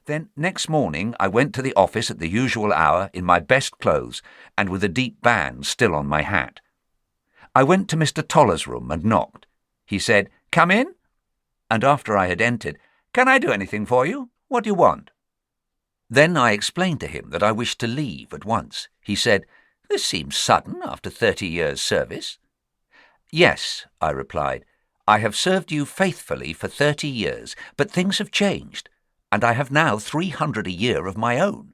Then next morning I went to the office at the usual hour in my best clothes and with a deep band still on my hat. I went to Mr. Toller's room and knocked. He said, "Come in," and after I had entered, "Can I do anything for you? What do you want?" Then I explained to him that I wished to leave at once. He said, "This seems sudden after 30 years' service." "Yes," I replied, "I have served you faithfully for 30 years, but things have changed, and I have now 300 a year of my own.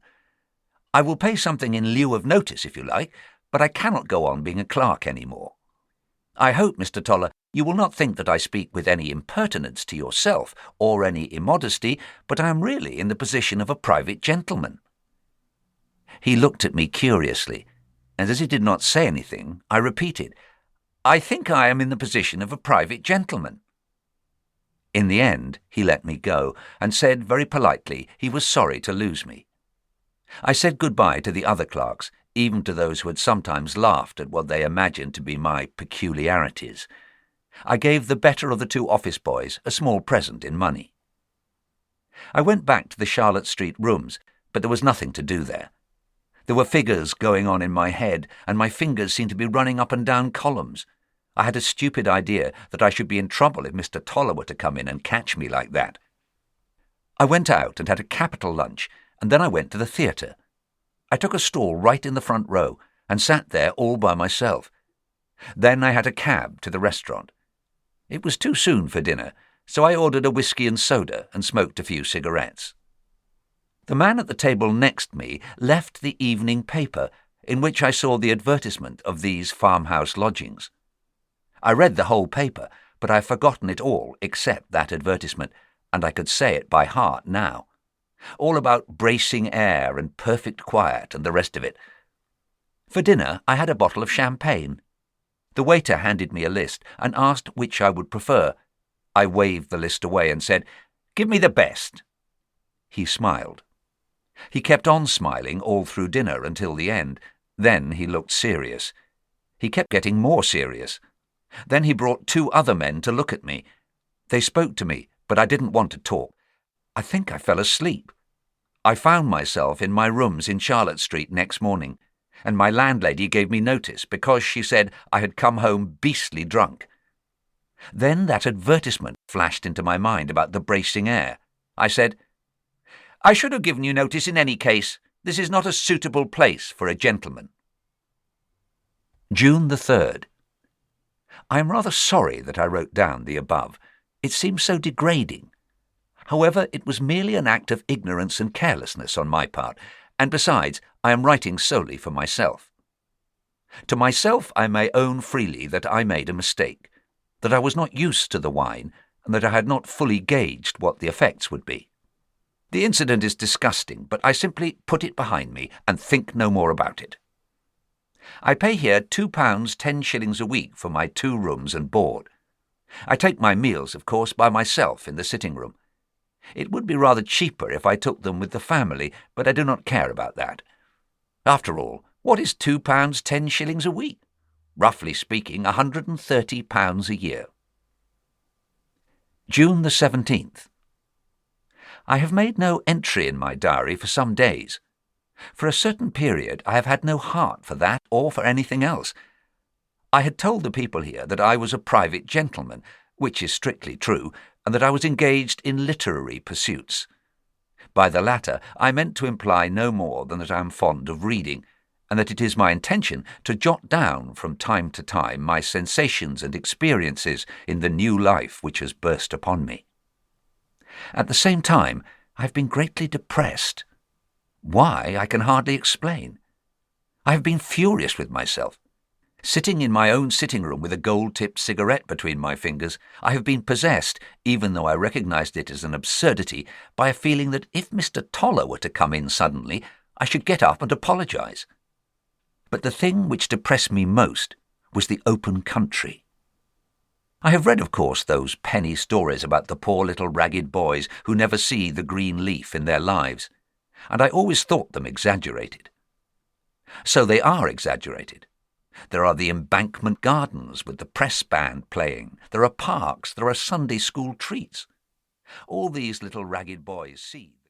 I will pay something in lieu of notice, if you like, but I cannot go on being a clerk any more. I hope, Mr. Toller, you will not think that I speak with any impertinence to yourself or any immodesty, but I am really in the position of a private gentleman." He looked at me curiously, and as he did not say anything, I repeated, "I think I am in the position of a private gentleman." In the end, he let me go, and said very politely he was sorry to lose me. I said goodbye to the other clerks, even to those who had sometimes laughed at what they imagined to be my peculiarities. I gave the better of the two office boys a small present in money. I went back to the Charlotte Street rooms, but there was nothing to do there. There were figures going on in my head, and my fingers seemed to be running up and down columns. I had a stupid idea that I should be in trouble if Mr. Toller were to come in and catch me like that. I went out and had a capital lunch, and then I went to the theatre. I took a stall right in the front row and sat there all by myself. Then I had a cab to the restaurant. It was too soon for dinner, so I ordered a whisky and soda and smoked a few cigarettes. The man at the table next me left the evening paper, in which I saw the advertisement of these farmhouse lodgings. I read the whole paper, but I have forgotten it all except that advertisement, and I could say it by heart now. All about bracing air and perfect quiet and the rest of it. For dinner I had a bottle of champagne. The waiter handed me a list and asked which I would prefer. I waved the list away and said, "Give me the best." He smiled. He kept on smiling all through dinner until the end. Then he looked serious. He kept getting more serious. Then he brought two other men to look at me. They spoke to me, but I didn't want to talk. I think I fell asleep. I found myself in my rooms in Charlotte Street next morning, and my landlady gave me notice because she said I had come home beastly drunk. Then that advertisement flashed into my mind about the bracing air. I said, "I should have given you notice in any case. This is not a suitable place for a gentleman." June the 3rd. I am rather sorry that I wrote down the above. It seems so degrading. However, it was merely an act of ignorance and carelessness on my part, and besides, I am writing solely for myself. To myself I may own freely that I made a mistake, that I was not used to the wine, and that I had not fully gauged what the effects would be. The incident is disgusting, but I simply put it behind me and think no more about it. I pay here £2 10 a week for my 2 rooms and board. I take my meals, of course, by myself in the sitting-room. It would be rather cheaper if I took them with the family, but I do not care about that. After all, what is £2 10 a week? Roughly speaking, £130 a year. June the 17th. I have made no entry in my diary for some days. For a certain period I have had no heart for that or for anything else. I had told the people here that I was a private gentleman, which is strictly true, and that I was engaged in literary pursuits. By the latter I meant to imply no more than that I am fond of reading, and that it is my intention to jot down from time to time my sensations and experiences in the new life which has burst upon me. At the same time, I have been greatly depressed. Why, I can hardly explain. I have been furious with myself. Sitting in my own sitting-room with a gold-tipped cigarette between my fingers, I have been possessed, even though I recognized it as an absurdity, by a feeling that if Mr. Toller were to come in suddenly, I should get up and apologize. But the thing which depressed me most was the open country. I have read, of course, those penny stories about the poor little ragged boys who never see the green leaf in their lives, and I always thought them exaggerated. So they are exaggerated. There are the embankment gardens with the press band playing. There are parks. There are Sunday school treats. All these little ragged boys see.